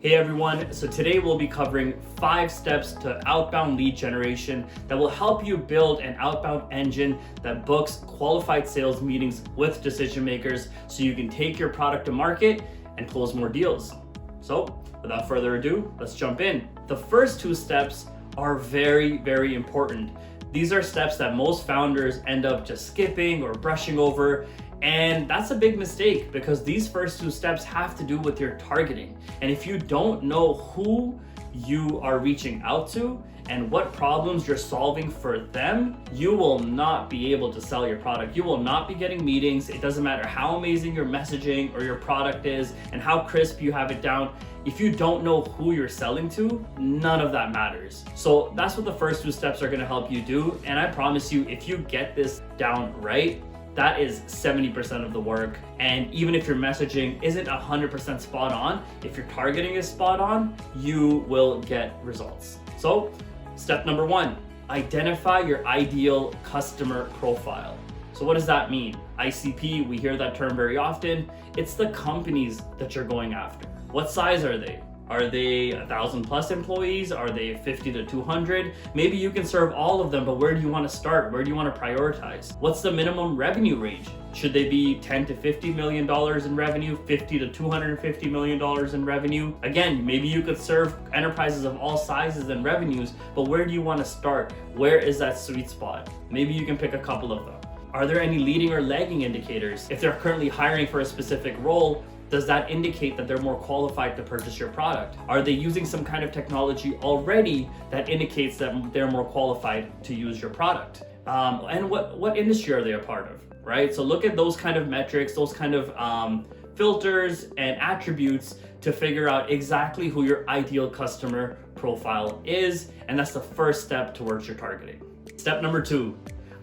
Hey everyone, so today we'll be covering 5 steps to outbound lead generation that will help you build an outbound engine that books qualified sales meetings with decision makers so you can take your product to market and close more deals. So without further ado, let's jump in. The first 2 steps are very important. These are steps that most founders end up just skipping or brushing over. And that's a big mistake because these first 2 steps have to do with your targeting. And if you don't know who you are reaching out to and what problems you're solving for them, you will not be able to sell your product. You will not be getting meetings. It doesn't matter how amazing your messaging or your product is and how crisp you have it down. If you don't know who you're selling to, none of that matters. So that's what the first 2 steps are going to help you do. And I promise you, if you get this down right, that is 70% of the work. And even if your messaging isn't 100% spot on, if your targeting is spot on, you will get results. So step number 1, identify your ideal customer profile. So what does that mean? ICP, we hear that term very often. It's the companies that you're going after. What size are they? Are they 1,000 plus employees? Are they 50 to 200? Maybe you can serve all of them, but where do you want to start? Where do you want to prioritize? What's the minimum revenue range? Should they be $10 to $50 million in revenue, $50 to $250 million in revenue? Again, maybe you could serve enterprises of all sizes and revenues, but where do you want to start? Where is that sweet spot? Maybe you can pick a couple of them. Are there any leading or lagging indicators? If they're currently hiring for a specific role, does that indicate that they're more qualified to purchase your product? Are they using some kind of technology already that indicates that they're more qualified to use your product? And what industry are they a part of, right? So look at those kind of metrics, those kind of filters and attributes to figure out exactly who your ideal customer profile is. And that's the first step towards your targeting. Step number 2.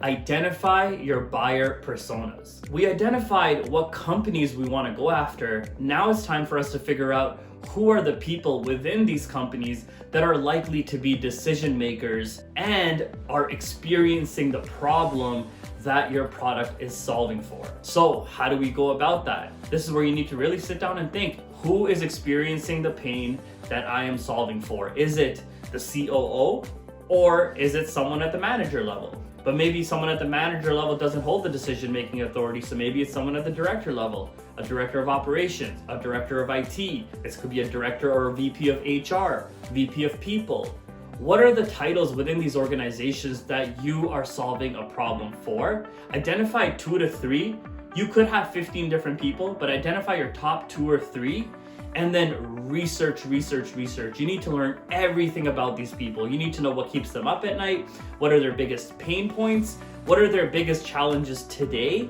Identify your buyer personas. We identified what companies we want to go after. Now it's time for us to figure out who are the people within these companies that are likely to be decision makers and are experiencing the problem that your product is solving for. So how do we go about that? This is where you need to really sit down and think, who is experiencing the pain that I am solving for? Is it the COO or is it someone at the manager level? But maybe someone at the manager level doesn't hold the decision-making authority, so maybe it's someone at the director level, a director of operations, a director of IT. This could be a director or a VP of HR, VP of people. What are the titles within these organizations that you are solving a problem for? Identify 2 to 3. You could have 15 different people, but identify your top 2 or 3. And then research. You need to learn everything about these people. You need to know what keeps them up at night. What are their biggest pain points? What are their biggest challenges today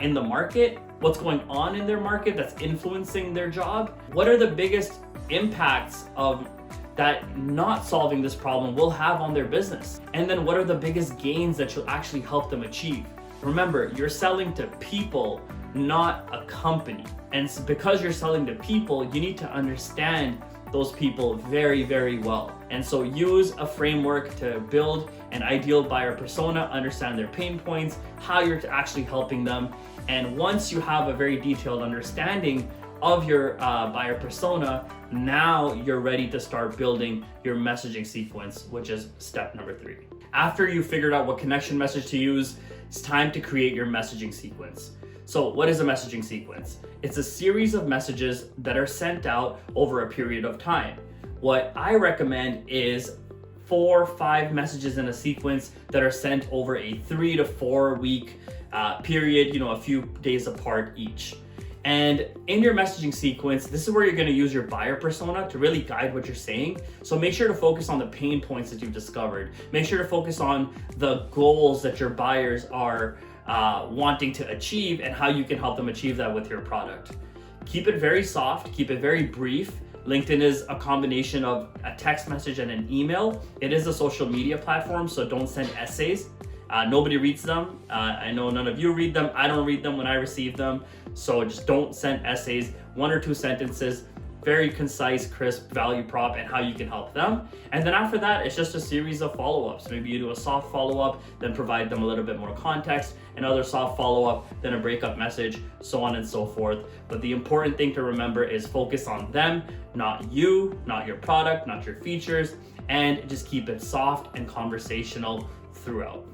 in the market? What's going on in their market that's influencing their job? What are the biggest impacts of that not solving this problem will have on their business? And then what are the biggest gains that you'll actually help them achieve? Remember, you're selling to people, not a company. And because you're selling to people, you need to understand those people very well. And so use a framework to build an ideal buyer persona, understand their pain points, how you're actually helping them. And once you have a very detailed understanding of your buyer persona, now you're ready to start building your messaging sequence, which is step number 3. After you've figured out what connection message to use, it's time to create your messaging sequence. So what is a messaging sequence? It's a series of messages that are sent out over a period of time. What I recommend is 4 or 5 messages in a sequence that are sent over a 3 to 4 week period, a few days apart each. And in your messaging sequence, this is where you're going to use your buyer persona to really guide what you're saying. So make sure to focus on the pain points that you've discovered. Make sure to focus on the goals that your buyers are wanting to achieve and how you can help them achieve that with your product. Keep it very soft, keep it very brief. LinkedIn is a combination of a text message and an email. It is a social media platform, so don't send essays. Nobody reads them. I know none of you read them. I don't read them when I receive them. So just don't send essays. 1 or 2 sentences. very concise, crisp value prop and how you can help them. And then after that, it's just a series of follow-ups. Maybe you do a soft follow-up, then provide them a little bit more context, another soft follow-up, then a breakup message, so on and so forth. But the important thing to remember is focus on them, not you, not your product, not your features, and just keep it soft and conversational throughout.